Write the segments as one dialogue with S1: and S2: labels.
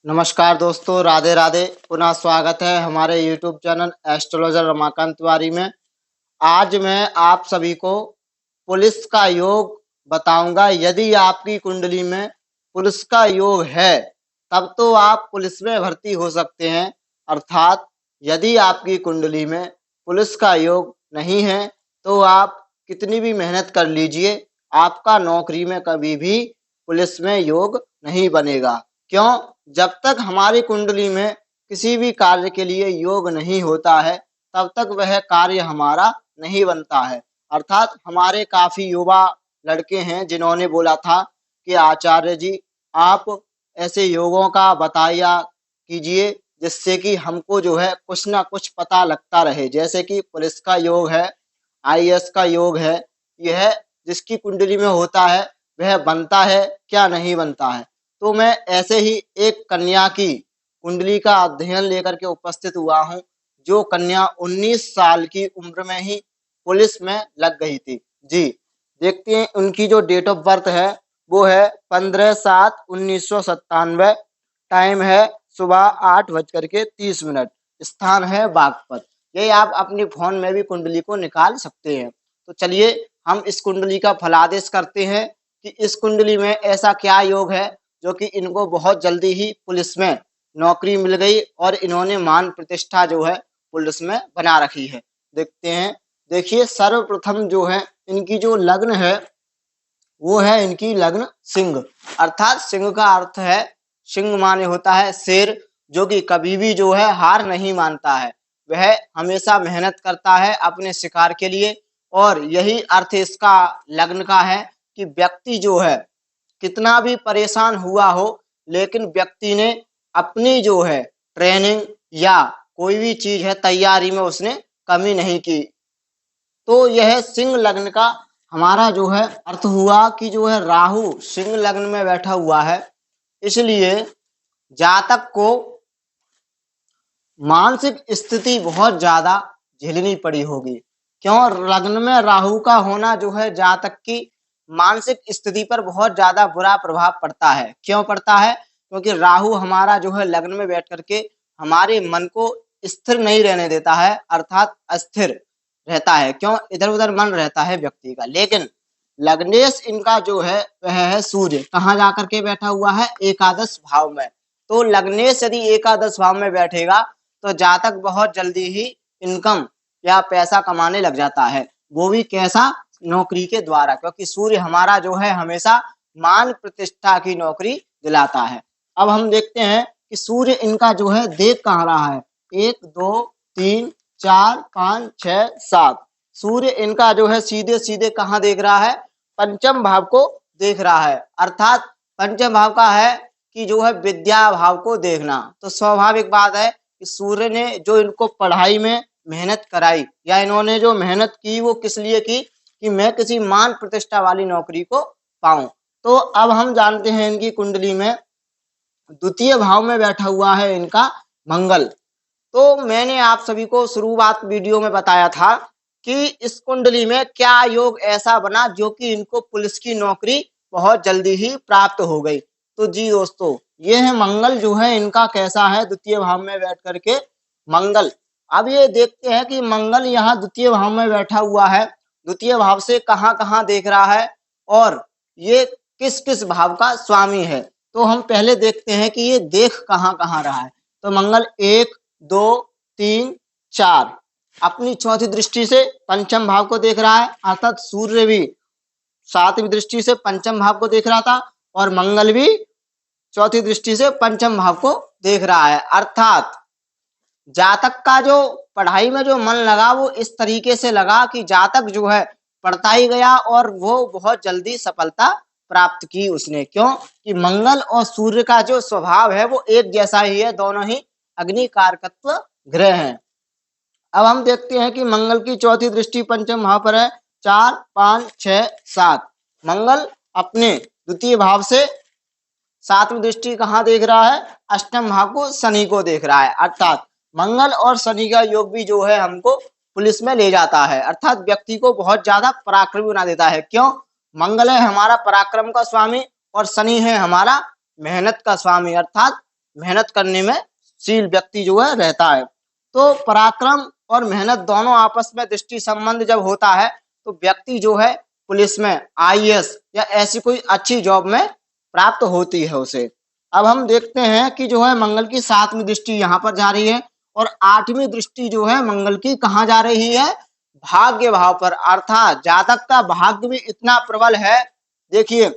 S1: नमस्कार दोस्तों, राधे राधे। पुनः स्वागत है हमारे YouTube channel astrologer Ramakant Tiwari में। आज मैं आप सभी को पुलिस का योग बताऊंगा। यदि आपकी कुंडली में पुलिस का योग है तब तो आप पुलिस में भर्ती हो सकते हैं। अर्थात यदि आपकी कुंडली में पुलिस का योग नहीं है तो आप कितनी भी मेहनत कर लीजिए, आपका नौकरी में कभी भी पुलिस में योग नहीं बनेगा। क्यों? जब तक हमारी कुंडली में किसी भी कार्य के लिए योग नहीं होता है तब तक वह कार्य हमारा नहीं बनता है। अर्थात हमारे काफी युवा लड़के हैं जिन्होंने बोला था कि आचार्य जी आप ऐसे योगों का बताया कीजिए जिससे कि हमको जो है कुछ ना कुछ पता लगता रहे। जैसे कि पुलिस का योग है, आईएएस का योग है, यह जिसकी कुंडली में होता है वह बनता है क्या नहीं बनता है। तो मैं ऐसे ही एक कन्या की कुंडली का अध्ययन लेकर के उपस्थित हुआ हूँ, जो कन्या 19 साल की उम्र में ही पुलिस में लग गई थी। जी, देखते हैं उनकी जो डेट ऑफ बर्थ है वो है 15/7/1997। टाइम है सुबह 8:30। स्थान है बागपत। ये आप अपनी फोन में भी कुंडली को निकाल सकते हैं। तो चलिए हम इस कुंडली का फलादेश करते हैं कि इस कुंडली में ऐसा क्या योग है जो कि इनको बहुत जल्दी ही पुलिस में नौकरी मिल गई और इन्होंने मान प्रतिष्ठा जो है पुलिस में बना रखी है। देखते हैं। देखिए, सर्वप्रथम जो है इनकी जो लग्न है वो है इनकी लग्न सिंह। अर्थात सिंह का अर्थ है, सिंह माने होता है शेर, जो कि कभी भी जो है हार नहीं मानता है। वह हमेशा मेहनत करता है अपने शिकार के लिए। और यही अर्थ इसका लग्न का है कि व्यक्ति जो है कितना भी परेशान हुआ हो लेकिन व्यक्ति ने अपनी जो है ट्रेनिंग या कोई भी चीज है तैयारी में उसने कमी नहीं की। तो यह सिंह लग्न का हमारा जो है अर्थ हुआ कि जो है राहु सिंह लग्न में बैठा हुआ है, इसलिए जातक को मानसिक स्थिति बहुत ज्यादा झेलनी पड़ी होगी। क्यों? लग्न में राहु का होना जो है जातक की मानसिक स्थिति पर बहुत ज्यादा बुरा प्रभाव पड़ता है। क्यों पड़ता है? क्योंकि राहु हमारा जो है लग्न में बैठ करके हमारे मन को स्थिर नहीं रहने देता है, अर्थात अस्थिर रहता है। क्यों? इधर उधर मन रहता है व्यक्ति का। लेकिन लग्नेश इनका जो है वह है सूर्य। कहाँ जाकर के बैठा हुआ है? एकादश भाव में। तो लग्नेश यदि एकादश भाव में बैठेगा तो जातक बहुत जल्दी ही इनकम या पैसा कमाने लग जाता है। वो भी कैसा? नौकरी के द्वारा, क्योंकि सूर्य हमारा जो है हमेशा मान प्रतिष्ठा की नौकरी दिलाता है। अब हम देखते हैं कि सूर्य इनका जो है देख कहाँ रहा है। 1 2 3 4 5 6 7। सूर्य इनका जो है सीधे सीधे कहाँ देख रहा है? पंचम भाव को देख रहा है। अर्थात पंचम भाव का है कि जो है विद्या भाव को देखना। तो स्वाभाविक बात है कि सूर्य ने जो इनको पढ़ाई में मेहनत कराई या इन्होंने जो मेहनत की वो किस लिए की कि मैं किसी मान प्रतिष्ठा वाली नौकरी को पाऊं। तो अब हम जानते हैं इनकी कुंडली में द्वितीय भाव में बैठा हुआ है इनका मंगल। तो मैंने आप सभी को शुरुआत वीडियो में बताया था कि इस कुंडली में क्या योग ऐसा बना जो कि इनको पुलिस की नौकरी बहुत जल्दी ही प्राप्त हो गई। तो जी दोस्तों, ये है मंगल जो है इनका कैसा है द्वितीय भाव में बैठ करके मंगल। अब ये देखते हैं कि मंगल यहाँ द्वितीय भाव में बैठा हुआ है, द्वितीय भाव से कहाँ कहाँ देख रहा है और ये किस किस भाव का स्वामी है। तो हम पहले देखते हैं कि ये देख कहाँ कहाँ रहा है। तो मंगल 1 2 3 4 अपनी चौथी दृष्टि से पंचम भाव को देख रहा है। अर्थात सूर्य भी सातवीं दृष्टि से पंचम भाव को देख रहा था और मंगल भी चौथी दृष्टि से पंचम भाव को देख रहा है। अर्थात जातक का जो पढ़ाई में जो मन लगा वो इस तरीके से लगा कि जातक जो है पढ़ता ही गया और वो बहुत जल्दी सफलता प्राप्त की उसने। क्यों? कि मंगल और सूर्य का जो स्वभाव है वो एक जैसा ही है, दोनों ही अग्नि कारकत्व ग्रह हैं। अब हम देखते हैं कि मंगल की चौथी दृष्टि पंचम भाव पर है। 4 5 6 7 मंगल अपने द्वितीय भाव से सातवीं दृष्टि कहाँ देख रहा है? अष्टम भाव को, शनि को देख रहा है। अर्थात मंगल और शनि का योग भी जो है हमको पुलिस में ले जाता है, अर्थात व्यक्ति को बहुत ज्यादा पराक्रमी बना देता है। क्यों? मंगल है हमारा पराक्रम का स्वामी और शनि है हमारा मेहनत का स्वामी, अर्थात मेहनत करने में शील व्यक्ति जो है रहता है। तो पराक्रम और मेहनत दोनों आपस में दृष्टि संबंध जब होता है तो व्यक्ति जो है पुलिस में, आईएएस या ऐसी कोई अच्छी जॉब में प्राप्त होती है उसे। अब हम देखते हैं कि जो है मंगल की 7वीं दृष्टि यहाँ पर जा रही है और 8वीं दृष्टि जो है मंगल की कहाँ जा रही है? भाग्य भाव पर, अर्थात जातक का भाग्य भी इतना प्रबल है। देखिए,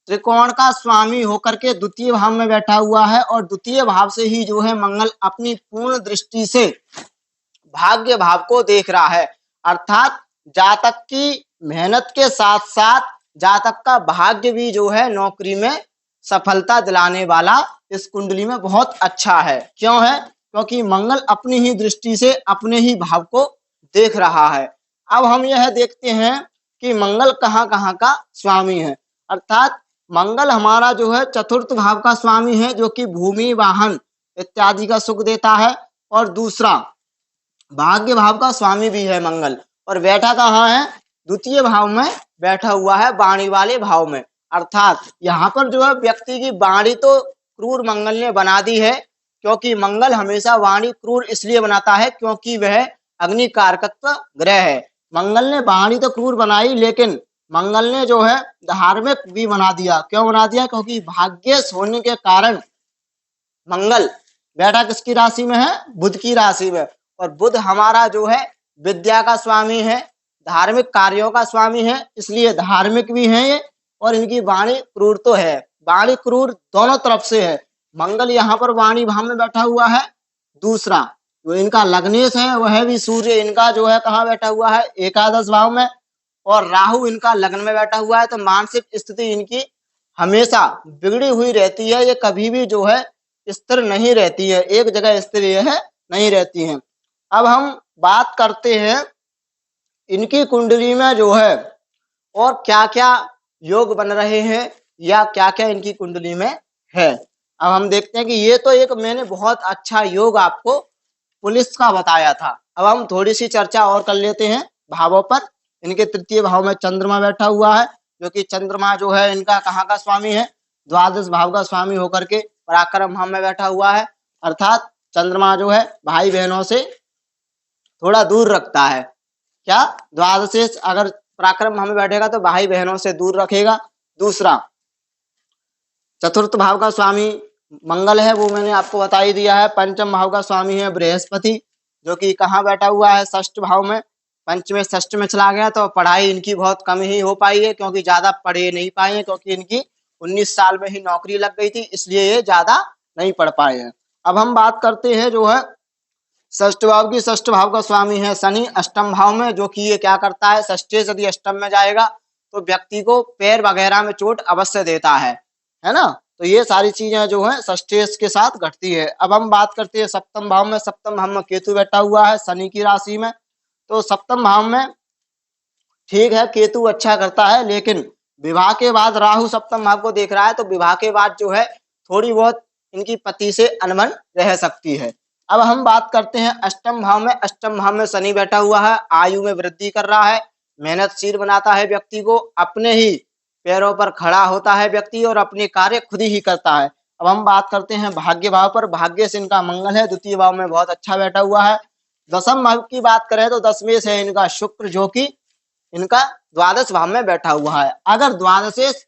S1: त्रिकोण का स्वामी होकर के द्वितीय भाव में बैठा हुआ है और द्वितीय भाव से ही जो है मंगल अपनी पूर्ण दृष्टि से भाग्य भाव को देख रहा है, अर्थात जातक की मेहनत के साथ साथ जातक का भाग्य भी जो है नौकरी में सफलता दिलाने वाला इस कुंडली में बहुत अच्छा है। क्यों है? क्योंकि मंगल अपनी ही दृष्टि से अपने ही भाव को देख रहा है। अब हम यह देखते हैं कि मंगल कहाँ कहाँ का स्वामी है, अर्थात मंगल हमारा जो है चतुर्थ भाव का स्वामी है जो कि भूमि, वाहन इत्यादि का सुख देता है, और दूसरा भाग्य भाव का स्वामी भी है मंगल, और बैठा कहाँ है? द्वितीय भाव में बैठा हुआ है, वाणी वाले भाव में। अर्थात यहाँ पर जो है व्यक्ति की वाणी तो क्रूर मंगल ने बना दी है, क्योंकि मंगल हमेशा वाणी क्रूर इसलिए बनाता है क्योंकि वह अग्नि कारकत्व ग्रह है। मंगल ने वाणी तो क्रूर बनाई, लेकिन मंगल ने जो है धार्मिक भी बना दिया। क्यों बना दिया? क्योंकि भाग्यश होने के कारण मंगल बैठा किसकी राशि में है? बुध की राशि में, और बुध हमारा जो है विद्या का स्वामी है, धार्मिक कार्यों का स्वामी है, इसलिए धार्मिक भी है ये, और इनकी वाणी क्रूर तो है। वाणी क्रूर दोनों तरफ से है। मंगल यहाँ पर वाणी भाव में बैठा हुआ है। दूसरा जो इनका लग्नेश है वह भी सूर्य इनका जो है कहाँ बैठा हुआ है? एकादश भाव में, और राहु इनका लग्न में बैठा हुआ है। तो मानसिक स्थिति इनकी हमेशा बिगड़ी हुई रहती है, ये कभी भी जो है स्थिर नहीं रहती है, एक जगह स्थिर यह नहीं रहती है। अब हम बात करते हैं इनकी कुंडली में जो है और क्या क्या योग बन रहे हैं या क्या क्या इनकी कुंडली में है। अब हम देखते हैं कि ये तो एक मैंने बहुत अच्छा योग आपको पुलिस का बताया था। अब हम थोड़ी सी चर्चा और कर लेते हैं भावों पर। इनके तृतीय भाव में चंद्रमा बैठा हुआ है, जो कि चंद्रमा जो है इनका कहाँ का स्वामी है? द्वादश भाव का स्वामी होकर के पराक्रम भाव में बैठा हुआ है, अर्थात चंद्रमा जो है भाई बहनों से थोड़ा दूर रखता है। क्या? द्वादश अगर पराक्रम भाव में बैठेगा तो भाई बहनों से दूर रखेगा। दूसरा चतुर्थ भाव का स्वामी मंगल है, वो मैंने आपको बता ही दिया है। पंचम भाव का स्वामी है बृहस्पति, जो कि कहाँ बैठा हुआ है? षष्ठ भाव में। पंचम षष्ठ में चला गया तो पढ़ाई इनकी बहुत कम ही हो पाई है, क्योंकि ज्यादा पढ़े नहीं पाए हैं, क्योंकि इनकी 19 साल में ही नौकरी लग गई थी, इसलिए ये ज्यादा नहीं पढ़ पाए हैं। अब हम बात करते हैं जो है षष्ठ भाव की। षष्ठ भाव का स्वामी है शनि अष्टम भाव में, जो कि ये क्या करता है? षष्ठे यदि अष्टम में जाएगा तो व्यक्ति को पैर वगैरह में चोट अवश्य देता है ना। तो ये सारी चीजें जो है षष्ठेश के साथ घटती है। अब हम बात करते हैं सप्तम भाव में। सप्तम भाव में केतु बैठा हुआ है शनि की राशि में। तो सप्तम भाव में ठीक है, केतु अच्छा करता है, लेकिन विवाह के बाद राहु सप्तम भाव को देख रहा है, तो विवाह के बाद जो है थोड़ी बहुत इनकी पति से अनबन रह सकती है। अब हम बात करते हैं अष्टम भाव में। अष्टम भाव में शनि बैठा हुआ है, आयु में वृद्धि कर रहा है, मेहनतशील बनाता है व्यक्ति को, अपने ही पैरों पर खड़ा होता है व्यक्ति और अपने कार्य खुद ही करता है। अब हम बात करते हैं भाग्य भाव पर। भाग्य से इनका मंगल है, द्वितीय भाव में बहुत अच्छा बैठा हुआ है। दसम भाव की बात करें तो दसवें से इनका शुक्र, जो कि इनका द्वादश भाव में बैठा हुआ है। अगर द्वादश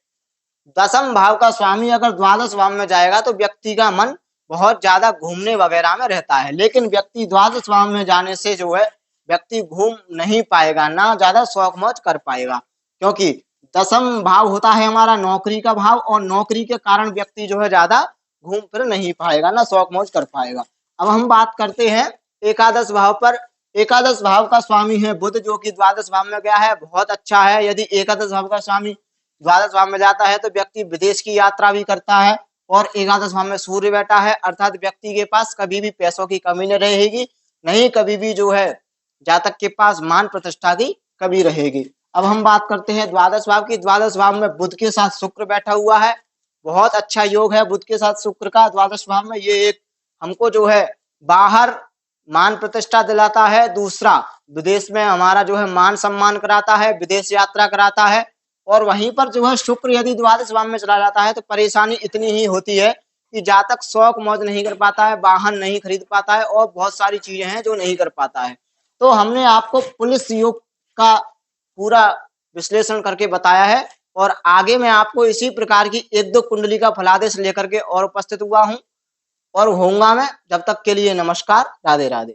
S1: दसम भाव का स्वामी अगर द्वादश भाव में जाएगा तो व्यक्ति का मन बहुत ज्यादा घूमने वगैरह में रहता है, लेकिन व्यक्ति द्वादश भाव में जाने से जो है व्यक्ति घूम नहीं पाएगा, ना ज्यादा शौक मौज कर पाएगा, क्योंकि दसम भाव होता है हमारा नौकरी का भाव, और नौकरी के कारण व्यक्ति जो है ज्यादा घूम फिर नहीं पाएगा, ना शौक मौज कर पाएगा। अब हम बात करते हैं एकादश भाव पर। एकादश भाव का स्वामी है बुध, जो कि द्वादश भाव में गया है, बहुत अच्छा है। यदि एकादश भाव का स्वामी द्वादश भाव में जाता है तो व्यक्ति विदेश की यात्रा भी करता है, और एकादश भाव में सूर्य बैठा है, अर्थात व्यक्ति के पास कभी भी पैसों की कमी नहीं रहेगी, नहीं कभी भी जो है जातक के पास मान प्रतिष्ठा की कमी रहेगी। अब हम बात करते हैं द्वादश भाव की। द्वादश भाव में बुध के साथ शुक्र बैठा हुआ है, बहुत अच्छा योग है बुध के साथ शुक्र का द्वादश भाव में। ये एक हमको जो है बाहर मान प्रतिष्ठा दिलाता है, दूसरा विदेश में हमारा जो है मान सम्मान कराता है, विदेश यात्रा कराता है। और वहीं पर जो है शुक्र यदि द्वादश भाव में चला जाता है तो परेशानी इतनी ही होती है कि जातक शौक मौज नहीं कर पाता है, वाहन नहीं खरीद पाता है और बहुत सारी चीजें हैं जो नहीं कर पाता है। तो हमने आपको पुलिस योग का पूरा विश्लेषण करके बताया है और आगे मैं आपको इसी प्रकार की 1-2 कुंडली का फलादेश लेकर के और उपस्थित हुआ हूँ और होऊंगा मैं। जब तक के लिए नमस्कार, राधे राधे।